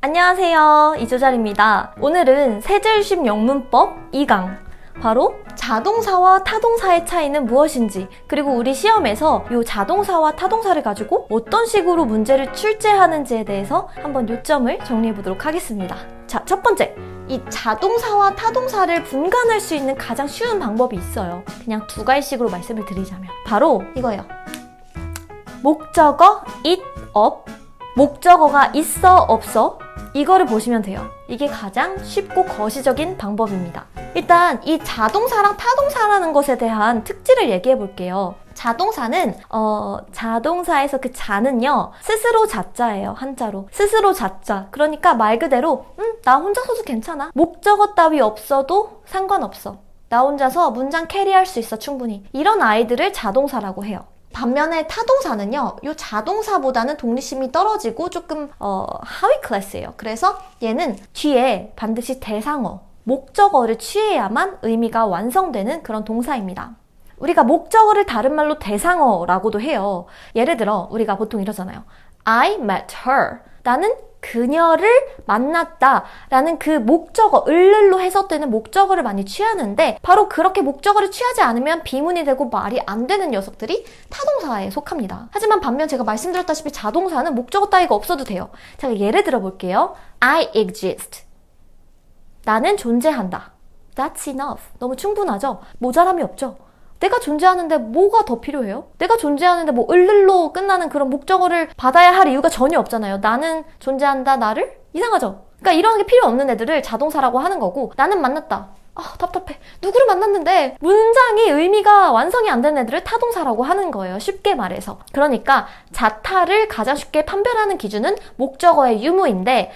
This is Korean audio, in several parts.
안녕하세요, 이조잘입니다. 오늘은 세제일식 영문법 2강, 바로 자동사와 타동사의 차이는 무엇인지, 그리고 우리 시험에서 이 자동사와 타동사를 가지고 어떤 식으로 문제를 출제하는지에 대해서 한번 요점을 정리해 보도록 하겠습니다. 자, 첫 번째, 이 자동사와 타동사를 분간할 수 있는 가장 쉬운 방법이 있어요. 그냥 두 가지식으로 말씀을 드리자면 바로 이거예요. 목적어 it, up, 목적어가 있어, 없어, 이거를 보시면 돼요. 이게 가장 쉽고 거시적인 방법입니다. 일단 이 자동사랑 타동사라는 것에 대한 특질을 얘기해 볼게요. 자동사는 자동사에서 그 자는요, 스스로 자자예요. 한자로 스스로 자자. 그러니까 말 그대로 나 혼자서도 괜찮아, 목적어 따위 없어도 상관없어, 나 혼자서 문장 캐리할 수 있어 충분히, 이런 아이들을 자동사라고 해요. 반면에 타동사는요, 이 자동사보다는 독립심이 떨어지고 조금 하위 클래스예요. 그래서 얘는 뒤에 반드시 대상어, 목적어를 취해야만 의미가 완성되는 그런 동사입니다. 우리가 목적어를 다른 말로 대상어라고도 해요. 예를 들어 우리가 보통 이러잖아요. I met her. 나는 그녀를 만났다 라는 그 목적어, 을를로 해석되는 목적어를 많이 취하는데, 바로 그렇게 목적어를 취하지 않으면 비문이 되고 말이 안 되는 녀석들이 타동사에 속합니다. 하지만 반면 제가 말씀드렸다시피 자동사는 목적어 따위가 없어도 돼요. 제가 예를 들어 볼게요. I exist. 나는 존재한다. That's enough. 너무 충분하죠? 모자람이 없죠? 내가 존재하는데 뭐가 더 필요해요? 내가 존재하는데 뭐 을를로 끝나는 그런 목적어를 받아야 할 이유가 전혀 없잖아요. 나는 존재한다, 나를? 이상하죠? 그러니까 이런 게 필요 없는 애들을 자동사라고 하는 거고, 나는 만났다. 아, 답답해. 누구를 만났는데 문장이 의미가 완성이 안 된 애들을 타동사라고 하는 거예요. 쉽게 말해서. 그러니까 자타를 가장 쉽게 판별하는 기준은 목적어의 유무인데,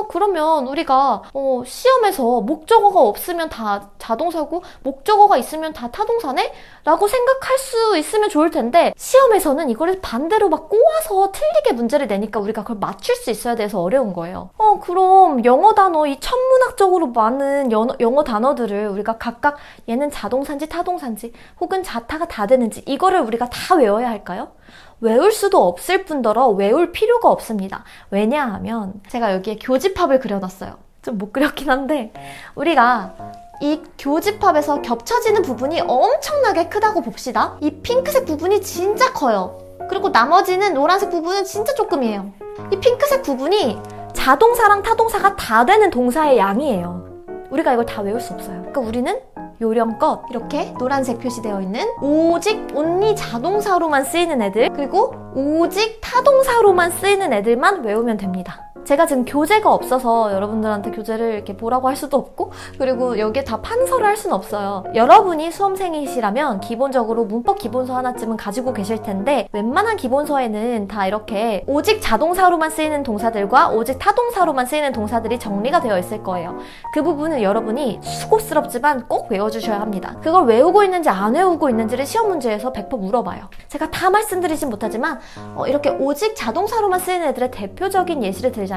그러면 우리가 시험에서 목적어가 없으면 다 자동사고 목적어가 있으면 다 타동사네? 라고 생각할 수 있으면 좋을 텐데, 시험에서는 이거를 반대로 막 꼬아서 틀리게 문제를 내니까 우리가 그걸 맞출 수 있어야 돼서 어려운 거예요. 그럼 영어 단어, 이 천문학적으로 많은 영어 단어들을 우리가 각각 얘는 자동사인지 타동사인지 혹은 자타가 다 되는지 이거를 우리가 다 외워야 할까요? 외울 수도 없을 뿐더러 외울 필요가 없습니다. 왜냐하면 제가 여기에 교집합을 그려놨어요. 좀 못 그렸긴 한데, 우리가 이 교집합에서 겹쳐지는 부분이 엄청나게 크다고 봅시다. 이 핑크색 부분이 진짜 커요. 그리고 나머지는 노란색 부분은 진짜 조금이에요. 이 핑크색 부분이 자동사랑 타동사가 다 되는 동사의 양이에요. 우리가 이걸 다 외울 수 없어요. 그러니까 우리는 요령껏 이렇게 노란색 표시되어 있는 오직 only 자동사로만 쓰이는 애들, 그리고 오직 타동사로만 쓰이는 애들만 외우면 됩니다. 제가 지금 교재가 없어서 여러분들한테 교재를 이렇게 보라고 할 수도 없고, 그리고 여기에 다 판서를 할 수는 없어요. 여러분이 수험생이시라면 기본적으로 문법 기본서 하나쯤은 가지고 계실 텐데, 웬만한 기본서에는 다 이렇게 오직 자동사로만 쓰이는 동사들과 오직 타동사로만 쓰이는 동사들이 정리가 되어 있을 거예요. 그 부분은 여러분이 수고스럽지만 꼭 외워주셔야 합니다. 그걸 외우고 있는지 안 외우고 있는지를 시험 문제에서 100% 물어봐요. 제가 다 말씀드리진 못하지만 이렇게 오직 자동사로만 쓰이는 애들의 대표적인 예시를 들자면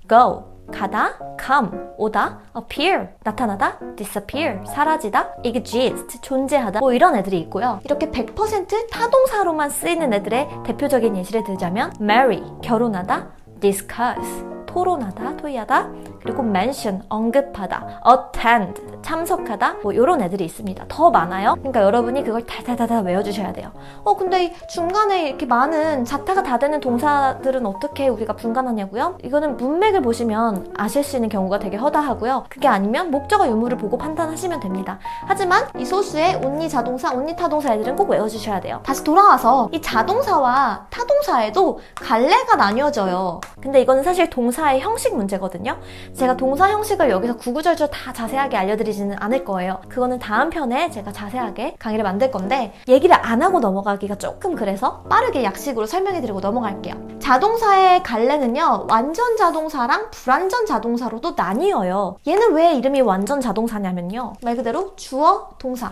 go, 가다, come, 오다, appear, 나타나다, disappear, 사라지다, exist, 존재하다, 뭐 이런 애들이 있고요. 이렇게 100% 타동사로만 쓰이는 애들의 대표적인 예시를 들자면 marry, 결혼하다, discuss, 토론하다, 토의하다, 그리고 mention, 언급하다, attend, 참석하다, 뭐 이런 애들이 있습니다. 더 많아요. 그러니까 여러분이 그걸 다다다다 외워주셔야 돼요. 근데 이 중간에 이렇게 많은 자타가 다 되는 동사들은 어떻게 우리가 분간하냐고요? 이거는 문맥을 보시면 아실 수 있는 경우가 되게 허다하고요. 그게 아니면 목적어 유무를 보고 판단하시면 됩니다. 하지만 이 소수의 only 자동사, only 타동사 애들은 꼭 외워주셔야 돼요. 다시 돌아와서 이 자동사와 타동사에도 갈래가 나뉘어져요. 근데 이거는 사실 동사의 형식 문제거든요. 제가 동사 형식을 여기서 구구절절 다 자세하게 알려드리지는 않을 거예요. 그거는 다음 편에 제가 자세하게 강의를 만들 건데, 얘기를 안 하고 넘어가기가 조금 그래서 빠르게 약식으로 설명해드리고 넘어갈게요. 자동사의 갈래는요, 완전 자동사랑 불완전 자동사로도 나뉘어요. 얘는 왜 이름이 완전 자동사냐면요, 말 그대로 주어, 동사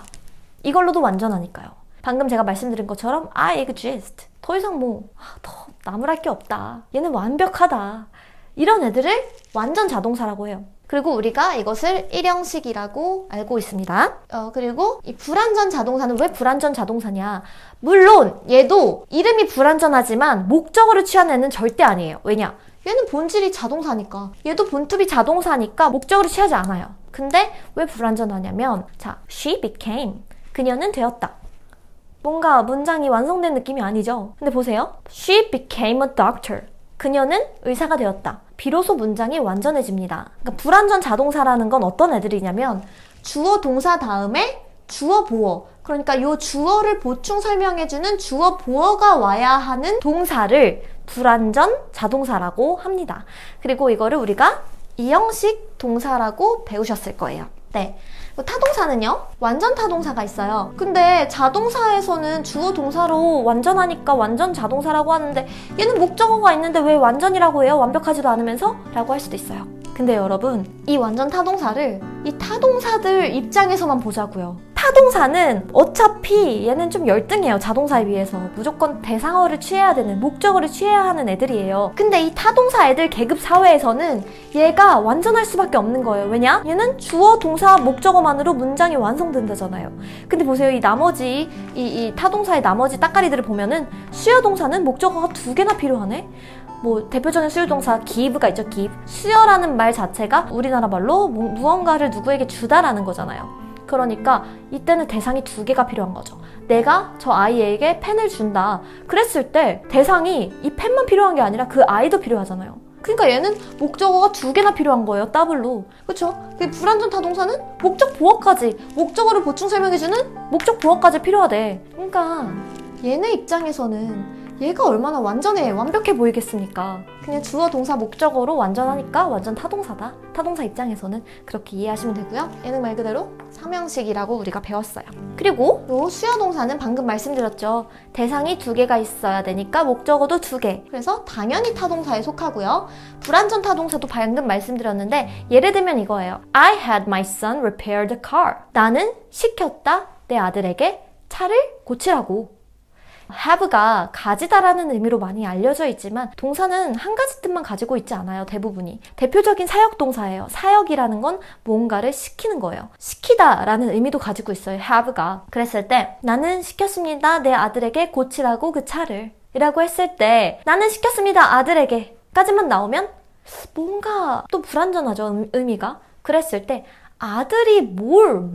이걸로도 완전하니까요. 방금 제가 말씀드린 것처럼 I exist, 더 이상 더 나무랄 게 없다, 얘는 완벽하다, 이런 애들을 완전 자동사라고 해요. 그리고 우리가 이것을 일형식이라고 알고 있습니다. 그리고 이 불완전 자동사는 왜 불완전 자동사냐? 물론 얘도 이름이 불완전하지만 목적어를 취한 애는 절대 아니에요. 왜냐? 얘는 본질이 자동사니까, 얘도 본투비 자동사니까 목적으로 취하지 않아요. 근데 왜 불완전하냐면, 자, she became, 그녀는 되었다. 뭔가 문장이 완성된 느낌이 아니죠? 근데 보세요. She became a doctor. 그녀는 의사가 되었다. 비로소 문장이 완전해집니다. 그러니까 불완전 자동사라는 건 어떤 애들이냐면 주어 동사 다음에 주어 보어. 그러니까 이 주어를 보충 설명해주는 주어 보어가 와야 하는 동사를 불완전 자동사라고 합니다. 그리고 이거를 우리가 이형식 동사라고 배우셨을 거예요. 네. 타동사는요, 완전 타동사가 있어요. 근데 자동사에서는 주어 동사로 완전하니까 완전 자동사라고 하는데 얘는 목적어가 있는데 왜 완전이라고 해요? 완벽하지도 않으면서? 라고 할 수도 있어요. 근데 여러분, 이 완전 타동사를 이 타동사들 입장에서만 보자고요. 타동사는 어차피 얘는 좀 열등해요. 자동사에 비해서. 무조건 대상어를 취해야 되는, 목적어를 취해야 하는 애들이에요. 근데 이 타동사 애들 계급 사회에서는 얘가 완전할 수밖에 없는 거예요. 왜냐? 얘는 주어, 동사, 목적어만으로 문장이 완성된다잖아요. 근데 보세요. 이 나머지, 이 타동사의 나머지 따까리들을 보면은 수요 동사는 목적어가 2개나 필요하네? 뭐 대표적인 수요동사 give가 있죠. give. 수여라는 말 자체가 우리나라 말로 무언가를 누구에게 주다라는 거잖아요. 그러니까 이때는 대상이 2개가 필요한 거죠. 내가 저 아이에게 펜을 준다. 그랬을 때 대상이 이 펜만 필요한 게 아니라 그 아이도 필요하잖아요. 그러니까 얘는 목적어가 2개나 필요한 거예요. 더블로. 그쵸? 불완전 타동사는 목적 보어까지, 목적어를 보충 설명해주는 목적 보어까지 필요하대. 그러니까 얘네 입장에서는 얘가 얼마나 완벽해 보이겠습니까? 그냥 주어, 동사, 목적어로 완전하니까 완전 타동사다. 타동사 입장에서는 그렇게 이해하시면 되고요. 얘는 말 그대로 삼형식이라고 우리가 배웠어요. 그리고 요 수요 동사는 방금 말씀드렸죠. 대상이 2개가 있어야 되니까 목적어도 2개. 그래서 당연히 타동사에 속하고요. 불완전 타동사도 방금 말씀드렸는데 예를 들면 이거예요. I had my son repair the car. 나는 시켰다 내 아들에게 차를 고치라고. have가 가지다라는 의미로 많이 알려져 있지만 동사는 한 가지 뜻만 가지고 있지 않아요. 대부분이. 대표적인 사역 동사예요. 사역이라는 건 뭔가를 시키는 거예요. 시키다라는 의미도 가지고 있어요. have가. 그랬을 때 나는 시켰습니다. 내 아들에게 고치라고 그 차를 이라고 했을 때 나는 시켰습니다. 아들에게 까지만 나오면 뭔가 또 불완전하죠. 의미가. 그랬을 때 아들이 뭘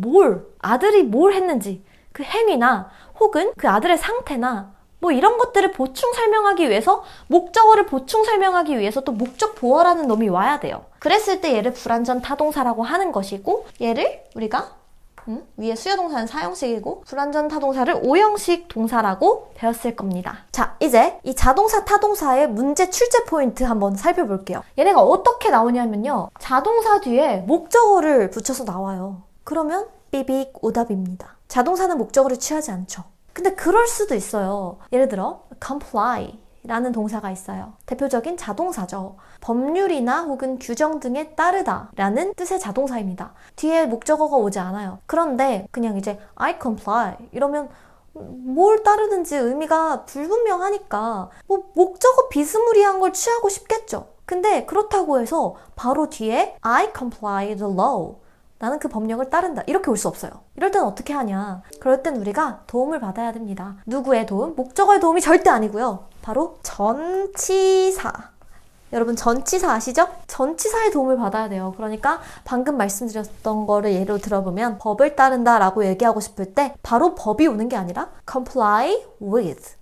했는지 그 행위나 혹은 그 아들의 상태나 뭐 이런 것들을 보충 설명하기 위해서 목적어를 보충 설명하기 위해서 또 목적 보어라는 놈이 와야 돼요. 그랬을 때 얘를 불완전 타동사라고 하는 것이고 얘를 우리가 위에 수요동사는 사형식이고 불완전 타동사를 오형식 동사라고 배웠을 겁니다. 자, 이제 이 자동사 타동사의 문제 출제 포인트 한번 살펴볼게요. 얘네가 어떻게 나오냐면요. 자동사 뒤에 목적어를 붙여서 나와요. 그러면 삐빅 오답입니다. 자동사는 목적어를 취하지 않죠. 근데 그럴 수도 있어요. 예를 들어 comply 라는 동사가 있어요. 대표적인 자동사죠. 법률이나 혹은 규정 등에 따르다 라는 뜻의 자동사입니다. 뒤에 목적어가 오지 않아요. 그런데 그냥 이제 I comply 이러면 뭘 따르는지 의미가 불분명하니까 뭐 목적어 비스무리한 걸 취하고 싶겠죠. 근데 그렇다고 해서 바로 뒤에 I comply the law 나는 그 법령을 따른다. 이렇게 올 수 없어요. 이럴 땐 어떻게 하냐? 그럴 땐 우리가 도움을 받아야 됩니다. 누구의 도움? 목적어의 도움이 절대 아니고요. 바로 전치사. 여러분 전치사 아시죠? 전치사의 도움을 받아야 돼요. 그러니까 방금 말씀드렸던 거를 예로 들어보면 법을 따른다 라고 얘기하고 싶을 때 바로 법이 오는 게 아니라 comply with.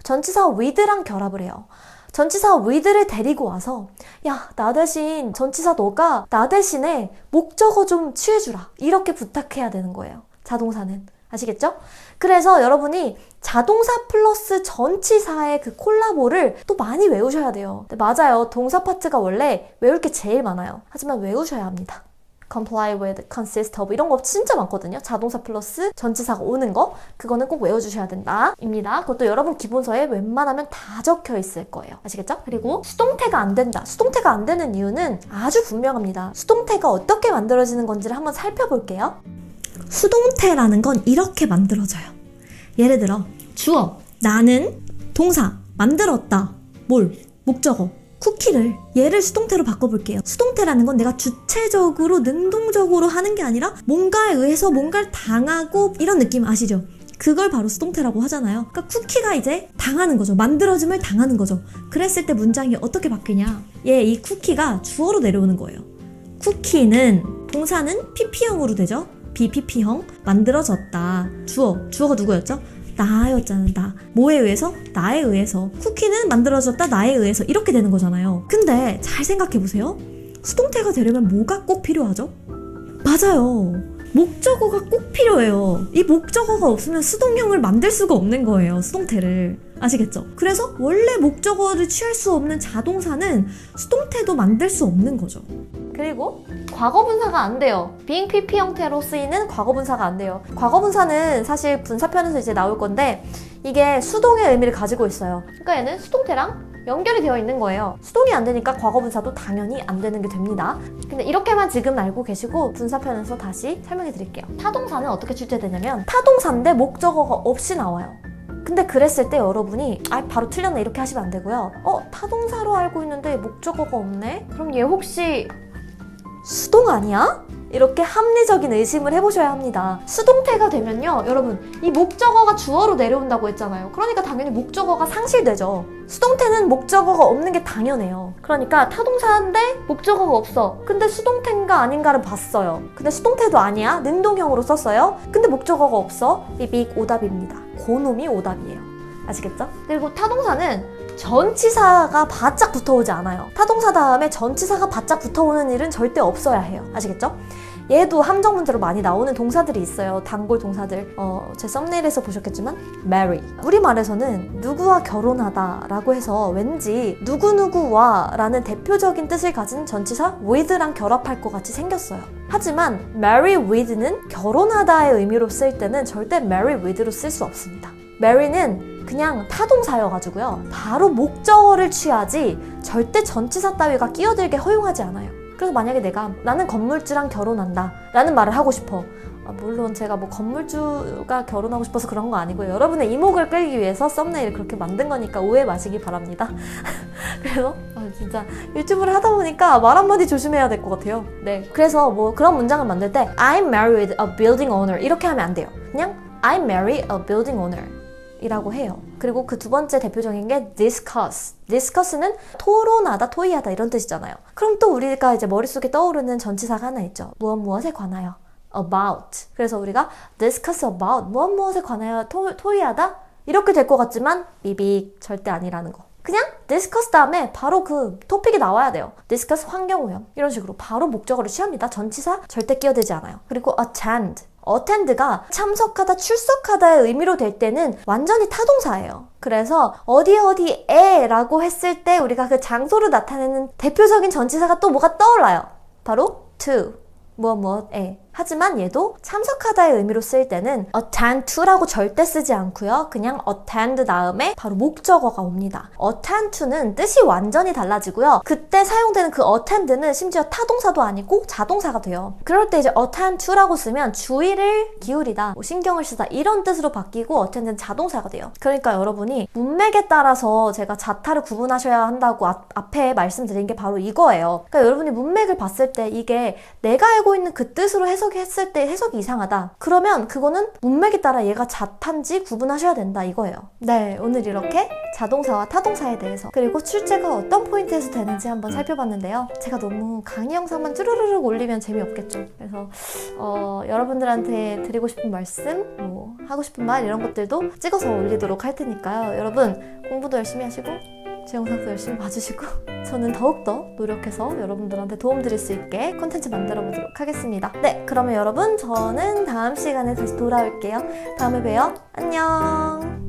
전치사 with랑 결합을 해요. 전치사 with를 데리고 와서 야, 나 대신 전치사 너가 나 대신에 목적어 좀 취해주라. 이렇게 부탁해야 되는 거예요. 자동사는. 아시겠죠? 그래서 여러분이 자동사 플러스 전치사의 그 콜라보를 또 많이 외우셔야 돼요. 맞아요. 동사 파트가 원래 외울 게 제일 많아요. 하지만 외우셔야 합니다. comply with, consist of 이런 거 진짜 많거든요. 자동사 플러스 전치사가 오는 거 그거는 꼭 외워주셔야 된다 입니다. 그것도 여러분 기본서에 웬만하면 다 적혀 있을 거예요. 아시겠죠? 그리고 수동태가 안 된다. 수동태가 안 되는 이유는 아주 분명합니다. 수동태가 어떻게 만들어지는 건지를 한번 살펴볼게요. 수동태라는 건 이렇게 만들어져요. 예를 들어 주어 나는 동사 만들었다. 뭘? 목적어 쿠키를 얘를 수동태로 바꿔볼게요. 수동태라는 건 내가 주체적으로 능동적으로 하는 게 아니라 뭔가에 의해서 뭔가를 당하고 이런 느낌 아시죠? 그걸 바로 수동태라고 하잖아요. 그러니까 쿠키가 이제 당하는 거죠. 만들어짐을 당하는 거죠. 그랬을 때 문장이 어떻게 바뀌냐? 이 쿠키가 주어로 내려오는 거예요. 쿠키는 동사는 PP형으로 되죠. BPP형 만들어졌다. 주어가 누구였죠? 나였잖아. 나. 뭐에 의해서? 나에 의해서. 쿠키는 만들어졌다. 나에 의해서. 이렇게 되는 거잖아요. 근데 잘 생각해보세요. 수동태가 되려면 뭐가 꼭 필요하죠? 맞아요. 목적어가 꼭 필요해요. 이 목적어가 없으면 수동형을 만들 수가 없는 거예요. 수동태를. 아시겠죠? 그래서 원래 목적어를 취할 수 없는 자동사는 수동태도 만들 수 없는 거죠. 그리고 과거분사가 안 돼요. being PP 형태로 쓰이는 과거분사가 안 돼요. 과거분사는 사실 분사편에서 이제 나올 건데 이게 수동의 의미를 가지고 있어요. 그러니까 얘는 수동태랑 연결이 되어 있는 거예요. 수동이 안 되니까 과거분사도 당연히 안 되는 게 됩니다. 근데 이렇게만 지금 알고 계시고 분사편에서 다시 설명해 드릴게요. 타동사는 어떻게 출제되냐면 타동사인데 목적어가 없이 나와요. 근데 그랬을 때 여러분이 바로 틀렸네 이렇게 하시면 안 되고요. 타동사로 알고 있는데 목적어가 없네? 그럼 얘 혹시 수동 아니야? 이렇게 합리적인 의심을 해보셔야 합니다. 수동태가 되면요, 여러분 이 목적어가 주어로 내려온다고 했잖아요. 그러니까 당연히 목적어가 상실되죠. 수동태는 목적어가 없는 게 당연해요. 그러니까 타동사인데 목적어가 없어. 근데 수동태인가 아닌가를 봤어요. 근데 수동태도 아니야. 능동형으로 썼어요. 근데 목적어가 없어. 빅 오답입니다. 그놈이 오답이에요. 아시겠죠? 그리고 타동사는 전치사가 바짝 붙어오지 않아요. 타동사 다음에 전치사가 바짝 붙어오는 일은 절대 없어야 해요. 아시겠죠? 얘도 함정 문제로 많이 나오는 동사들이 있어요. 단골 동사들. 제 썸네일에서 보셨겠지만 marry. 우리말에서는 누구와 결혼하다 라고 해서 왠지 누구누구와 라는 대표적인 뜻을 가진 전치사 with랑 결합할 것 같이 생겼어요. 하지만 marry with는 결혼하다의 의미로 쓸 때는 절대 marry with로 쓸 수 없습니다. marry는 그냥 타동사여가지고요. 바로 목적어를 취하지 절대 전치사 따위가 끼어들게 허용하지 않아요. 그래서 만약에 나는 건물주랑 결혼한다 라는 말을 하고 싶어. 물론 제가 뭐 건물주가 결혼하고 싶어서 그런 거 아니고요. 여러분의 이목을 끌기 위해서 썸네일을 그렇게 만든 거니까 오해 마시기 바랍니다. 그래서 진짜 유튜브를 하다 보니까 말 한마디 조심해야 될 것 같아요. 네. 그래서 뭐 그런 문장을 만들 때 I'm married a building owner 이렇게 하면 안 돼요. 그냥 I marry a building owner 이라고 해요. 그리고 그 두 번째 대표적인 게 discuss. discuss는 토론하다, 토의하다 이런 뜻이잖아요. 그럼 또 우리가 이제 머릿속에 떠오르는 전치사가 하나 있죠. 무엇에 관하여. about. 그래서 우리가 discuss about. 무엇에 관하여 토의하다? 이렇게 될 것 같지만 삐빅 절대 아니라는 거. 그냥 discuss 다음에 바로 그 토픽이 나와야 돼요. discuss 환경오염 이런 식으로 바로 목적어를 취합니다. 전치사 절대 끼어들지 않아요. 그리고 attend. attend가 참석하다, 출석하다의 의미로 될 때는 완전히 타동사예요. 그래서 어디에 라고 했을 때 우리가 그 장소를 나타내는 대표적인 전치사가 또 뭐가 떠올라요. 바로 to, 무엇에. 하지만 얘도 참석하다의 의미로 쓸 때는 attend to라고 절대 쓰지 않고요. 그냥 attend 다음에 바로 목적어가 옵니다. attend to는 뜻이 완전히 달라지고요. 그때 사용되는 그 attend는 심지어 타동사도 아니고 자동사가 돼요. 그럴 때 이제 attend to라고 쓰면 주의를 기울이다, 신경을 쓰다 이런 뜻으로 바뀌고 attend는 자동사가 돼요. 그러니까 여러분이 문맥에 따라서 제가 자타를 구분하셔야 한다고 앞에 말씀드린 게 바로 이거예요. 그러니까 여러분이 문맥을 봤을 때 이게 내가 알고 있는 그 뜻으로 해석했을 때 해석이 이상하다. 그러면 그거는 문맥에 따라 얘가 자타인지 구분하셔야 된다 이거예요. 네, 오늘 이렇게 자동사와 타동사에 대해서 그리고 출제가 어떤 포인트에서 되는지 한번 살펴봤는데요. 제가 너무 강의 영상만 쭈루루룩 올리면 재미없겠죠. 그래서 여러분들한테 드리고 싶은 말씀, 뭐 하고 싶은 말 이런 것들도 찍어서 올리도록 할 테니까요. 여러분 공부도 열심히 하시고 제 영상도 열심히 봐주시고 저는 더욱더 노력해서 여러분들한테 도움 드릴 수 있게 콘텐츠 만들어 보도록 하겠습니다. 네, 그러면 여러분 저는 다음 시간에 다시 돌아올게요. 다음에 봬요. 안녕.